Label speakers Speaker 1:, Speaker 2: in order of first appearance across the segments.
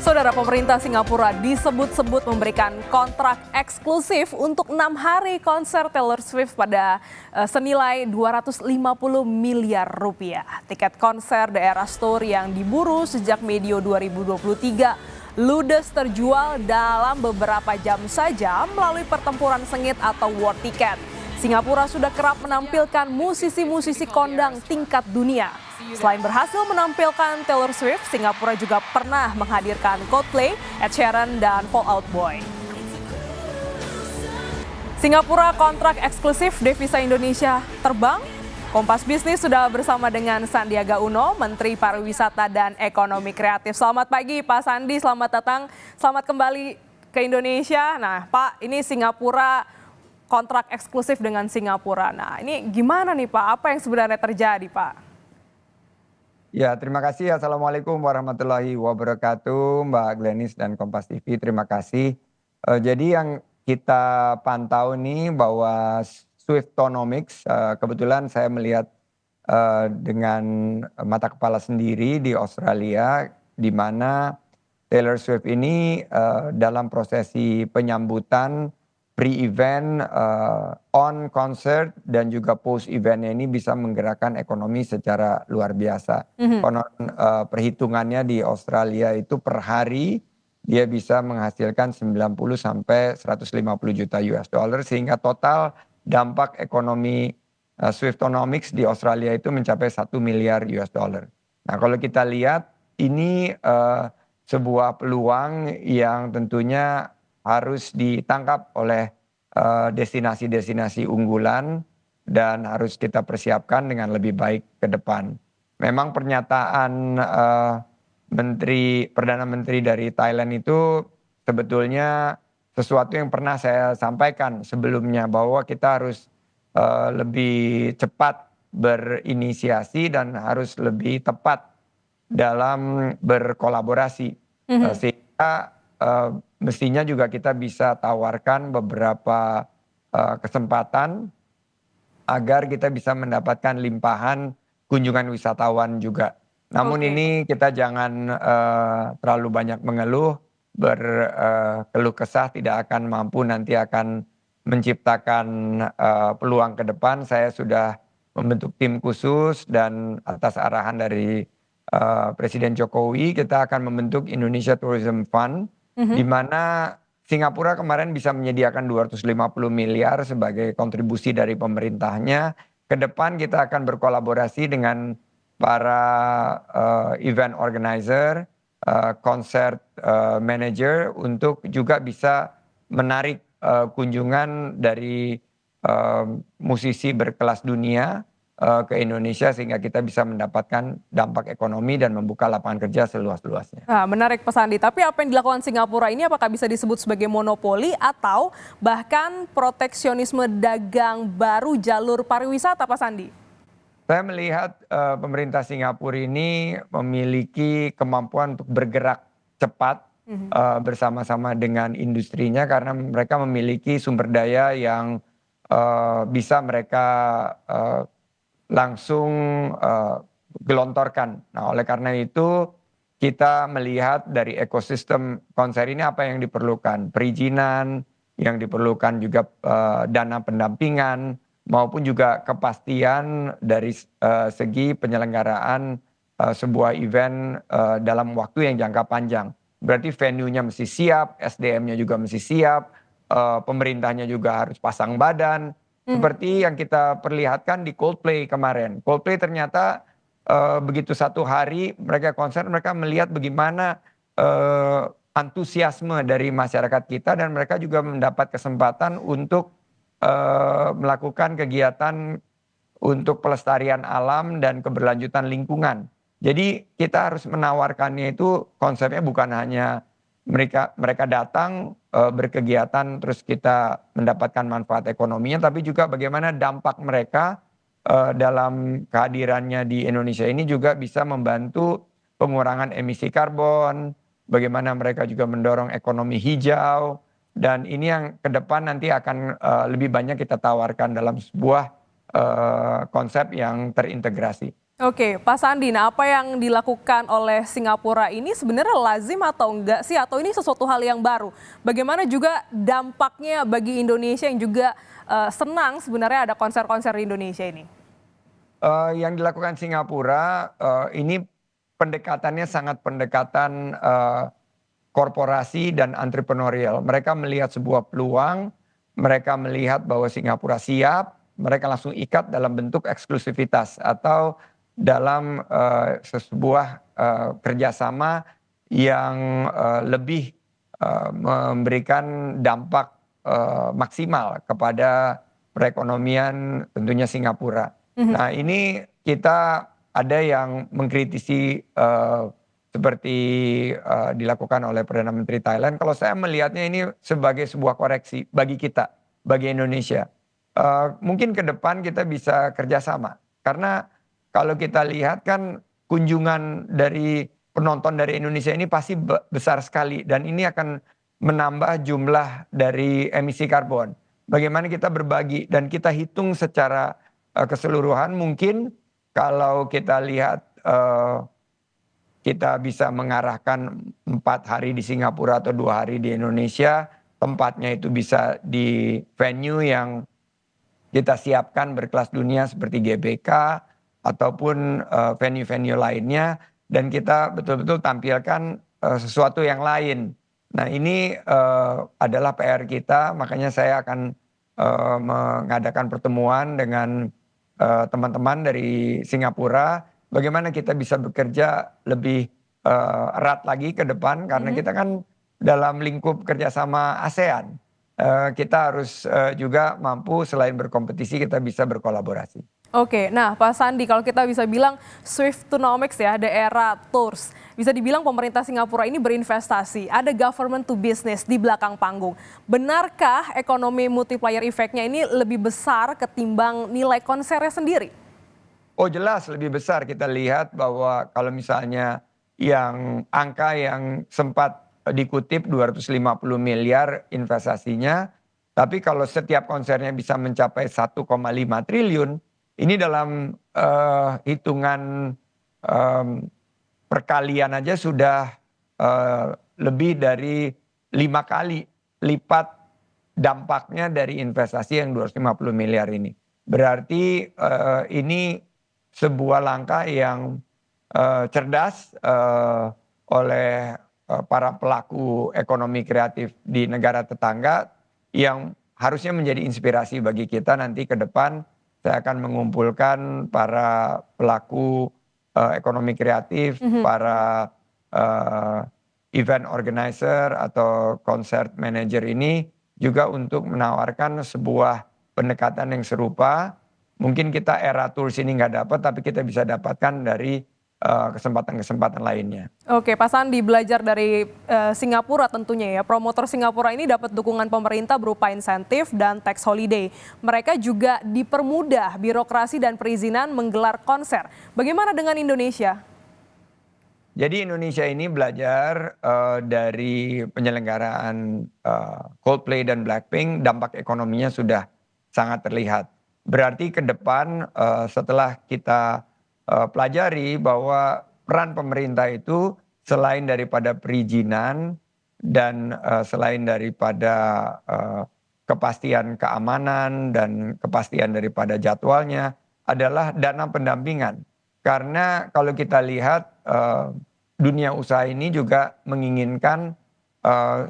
Speaker 1: Saudara, pemerintah Singapura disebut-sebut memberikan kontrak eksklusif untuk 6 hari konser Taylor Swift pada senilai 250 miliar rupiah. Tiket konser The Eras Tour yang diburu sejak medio 2023 ludes terjual dalam beberapa jam saja melalui pertempuran sengit atau war ticket. Singapura sudah kerap menampilkan musisi-musisi kondang tingkat dunia. Selain berhasil menampilkan Taylor Swift, Singapura juga pernah menghadirkan Coldplay, Ed Sheeran, dan Fall Out Boy. Singapura kontrak eksklusif devisa Indonesia terbang. Kompas Bisnis sudah bersama dengan Sandiaga Uno, Menteri Pariwisata dan Ekonomi Kreatif. Selamat pagi Pak Sandi, selamat datang, selamat kembali ke Indonesia. Nah Pak, ini Singapura kontrak eksklusif dengan Singapura. Nah ini gimana nih Pak, apa yang sebenarnya terjadi Pak?
Speaker 2: Ya, terima kasih. Assalamualaikum warahmatullahi wabarakatuh, Mbak Glenis dan Kompas TV. Terima kasih. Jadi yang kita pantau nih bahwa Swiftonomics, kebetulan saya melihat dengan mata kepala sendiri di Australia, di mana Taylor Swift ini dalam prosesi penyambutan pre-event, on concert dan juga post eventnya ini bisa menggerakkan ekonomi secara luar biasa. Konon perhitungannya di Australia itu per hari dia bisa menghasilkan 90 sampai 150 juta US dollar sehingga total dampak ekonomi Swiftonomics di Australia itu mencapai 1 miliar US dollar. Nah kalau kita lihat ini sebuah peluang yang tentunya harus ditangkap oleh destinasi-destinasi unggulan dan harus kita persiapkan dengan lebih baik ke depan. Memang pernyataan Perdana Menteri dari Thailand itu sebetulnya sesuatu yang pernah saya sampaikan sebelumnya bahwa kita harus lebih cepat berinisiasi dan harus lebih tepat dalam berkolaborasi. Sehingga mestinya juga kita bisa tawarkan beberapa kesempatan agar kita bisa mendapatkan limpahan kunjungan wisatawan juga. Namun ini kita jangan terlalu banyak mengeluh, berkeluh kesah tidak akan mampu nanti akan menciptakan peluang ke depan. Saya sudah membentuk tim khusus dan atas arahan dari Presiden Jokowi kita akan membentuk Indonesia Tourism Fund, di mana Singapura kemarin bisa menyediakan 250 miliar sebagai kontribusi dari pemerintahnya. Ke depan kita akan berkolaborasi dengan para event organizer, concert manager untuk juga bisa menarik kunjungan dari musisi berkelas dunia ke Indonesia sehingga kita bisa mendapatkan dampak ekonomi dan membuka lapangan kerja seluas-luasnya.
Speaker 1: Nah, menarik Pak Sandi, tapi apa yang dilakukan Singapura ini apakah bisa disebut sebagai monopoli atau bahkan proteksionisme dagang baru jalur pariwisata Pak Sandi?
Speaker 2: Saya melihat pemerintah Singapura ini memiliki kemampuan untuk bergerak cepat bersama-sama dengan industrinya karena mereka memiliki sumber daya yang bisa mereka langsung gelontorkan. Nah, oleh karena itu kita melihat dari ekosistem konser ini apa yang diperlukan, perizinan, yang diperlukan juga dana pendampingan maupun juga kepastian dari segi penyelenggaraan sebuah event dalam waktu yang jangka panjang. Berarti venue-nya mesti siap, SDM-nya juga mesti siap, pemerintahnya juga harus pasang badan. Seperti yang kita perlihatkan di Coldplay kemarin. Coldplay ternyata begitu satu hari mereka konser, mereka melihat bagaimana antusiasme dari masyarakat kita dan mereka juga mendapat kesempatan untuk melakukan kegiatan untuk pelestarian alam dan keberlanjutan lingkungan. Jadi kita harus menawarkannya itu konsepnya bukan hanya mereka datang berkegiatan terus kita mendapatkan manfaat ekonominya, tapi juga bagaimana dampak mereka dalam kehadirannya di Indonesia ini juga bisa membantu pengurangan emisi karbon, bagaimana mereka juga mendorong ekonomi hijau, dan ini yang ke depan nanti akan lebih banyak kita tawarkan dalam sebuah konsep yang terintegrasi.
Speaker 1: Oke, Pak Sandi, nah apa yang dilakukan oleh Singapura ini sebenarnya lazim atau enggak sih? Atau ini sesuatu hal yang baru? Bagaimana juga dampaknya bagi Indonesia yang juga senang sebenarnya ada konser-konser di Indonesia ini?
Speaker 2: Yang dilakukan Singapura, ini pendekatannya sangat pendekatan, korporasi dan entrepreneurial. Mereka melihat sebuah peluang, mereka melihat bahwa Singapura siap, mereka langsung ikat dalam bentuk eksklusivitas atau dalam, sebuah, kerjasama yang, lebih, memberikan dampak, maksimal kepada perekonomian tentunya Singapura.
Speaker 1: Mhm.
Speaker 2: Nah, ini kita ada yang mengkritisi, seperti, dilakukan oleh Perdana Menteri Thailand. Kalau saya melihatnya ini sebagai sebuah koreksi bagi kita, bagi Indonesia. Mungkin ke depan kita bisa kerjasama. Karena kalau kita lihat kan kunjungan dari penonton dari Indonesia ini pasti besar sekali dan ini akan menambah jumlah dari emisi karbon. Bagaimana kita berbagi dan kita hitung secara keseluruhan mungkin kalau kita lihat, kita bisa mengarahkan 4 hari di Singapura atau 2 hari di Indonesia, tempatnya itu bisa di venue yang kita siapkan berkelas dunia seperti GBK ataupun, venue-venue lainnya dan kita betul-betul tampilkan, sesuatu yang lain. Nah ini, adalah PR kita makanya saya akan, mengadakan pertemuan dengan, teman-teman dari Singapura, bagaimana kita bisa bekerja lebih, erat lagi ke depan karena
Speaker 1: Mhm.
Speaker 2: kita kan dalam lingkup kerjasama ASEAN. Kita harus, juga mampu selain berkompetisi kita bisa berkolaborasi.
Speaker 1: Oke, nah Pak Sandi kalau kita bisa bilang Swiftonomics ya, daerah tours. Bisa dibilang pemerintah Singapura ini berinvestasi, ada government to business di belakang panggung. Benarkah ekonomi multiplier effect-nya ini lebih besar ketimbang nilai konsernya sendiri?
Speaker 2: Oh jelas lebih besar kita lihat bahwa kalau misalnya yang angka yang sempat dikutip 250 miliar investasinya, tapi kalau setiap konsernya bisa mencapai 1,5 triliun, ini dalam, hitungan, mmm, perkalian aja sudah, lebih dari 5 kali lipat dampaknya dari investasi yang 250 miliar ini. Berarti, ini sebuah langkah yang, cerdas, oleh, para pelaku ekonomi kreatif di negara tetangga yang harusnya menjadi inspirasi bagi kita nanti ke depan. Saya akan mengumpulkan para pelaku, ekonomi kreatif,
Speaker 1: Mhm.
Speaker 2: para, eee, event organizer atau concert manager ini juga untuk menawarkan sebuah pendekatan yang serupa. Mungkin kita era tools ini nggak dapat, tapi kita bisa dapatkan dari, kesempatan-kesempatan lainnya.
Speaker 1: Oke, Pak Sandi belajar dari Singapura tentunya ya. Promotor Singapura ini dapat dukungan pemerintah berupa insentif dan tax holiday. Mereka juga dipermudah birokrasi dan perizinan menggelar konser. Bagaimana dengan Indonesia?
Speaker 2: Jadi Indonesia ini belajar, dari penyelenggaraan, Coldplay dan Blackpink, dampak ekonominya sudah sangat terlihat. Berarti ke depan, setelah kita, pelajari bahwa peran pemerintah itu selain daripada perizinan dan, selain daripada, kepastian keamanan dan kepastian daripada jadwalnya, adalah dana pendampingan. Karena kalau kita lihat, dunia usaha ini juga menginginkan, eee,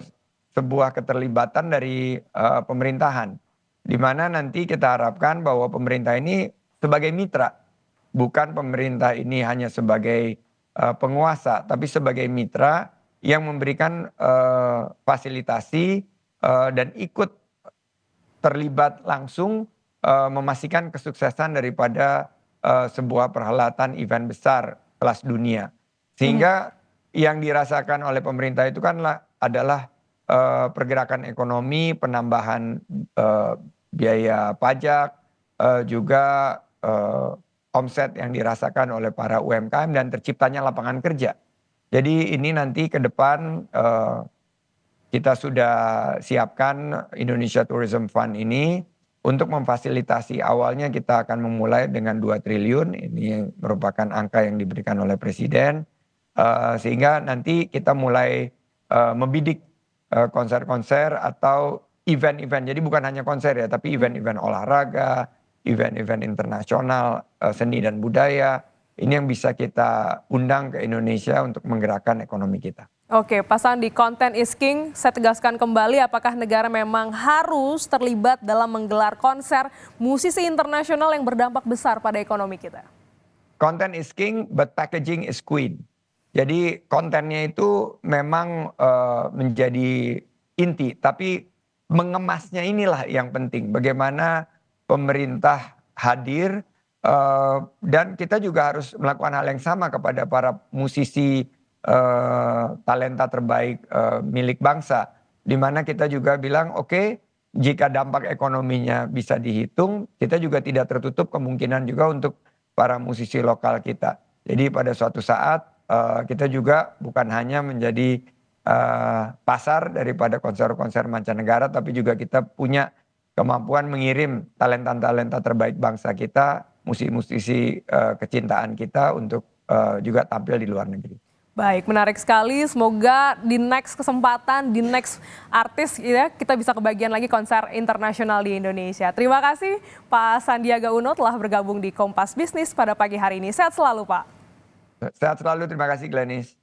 Speaker 2: sebuah keterlibatan dari, pemerintahan. Di mana nanti kita harapkan bahwa pemerintah ini sebagai mitra, bukan pemerintah ini hanya sebagai, penguasa, tapi sebagai mitra yang memberikan, fasilitasi, dan ikut terlibat langsung, memastikan kesuksesan daripada, sebuah perhelatan event besar kelas dunia.
Speaker 1: Mhm.
Speaker 2: Sehingga yang dirasakan oleh pemerintah itu kan adalah, pergerakan ekonomi, penambahan, eee, biaya pajak, juga, omset yang dirasakan oleh para UMKM dan terciptanya lapangan kerja. Jadi ini nanti ke depan, kita sudah siapkan Indonesia Tourism Fund ini, untuk memfasilitasi. Awalnya kita akan memulai dengan 2 triliun, ini merupakan angka yang diberikan oleh Presiden, sehingga nanti kita mulai membidik konser-konser atau event-event. Jadi bukan hanya konser ya, tapi event-event olahraga, event-event internasional, seni dan budaya. Ini yang bisa kita undang ke Indonesia untuk menggerakkan ekonomi kita.
Speaker 1: Oke, Pak Sandi, content is king. Saya tegaskan kembali, apakah negara memang harus terlibat dalam menggelar konser musisi internasional yang berdampak besar pada ekonomi kita?
Speaker 2: Content is king, but packaging is queen. Jadi kontennya itu memang menjadi inti, tapi mengemasnya inilah yang penting. Bagaimana pemerintah hadir dan kita juga harus melakukan hal yang sama kepada para musisi talenta terbaik milik bangsa, di mana kita juga bilang oke, jika dampak ekonominya bisa dihitung, kita juga tidak tertutup kemungkinan juga untuk para musisi lokal kita. Jadi pada suatu saat kita juga bukan hanya menjadi pasar daripada konser-konser mancanegara, tapi juga kita punya kemampuan mengirim talenta-talenta terbaik bangsa kita, musisi-musisi kecintaan kita untuk juga tampil di luar negeri.
Speaker 1: Baik, menarik sekali. Semoga di next kesempatan, di next artis ya, kita bisa kebagian lagi konser internasional di Indonesia. Terima kasih Pak Sandiaga Uno telah bergabung di Kompas Bisnis pada pagi hari ini. Sehat selalu Pak.
Speaker 2: Sehat selalu, terima kasih Glenis.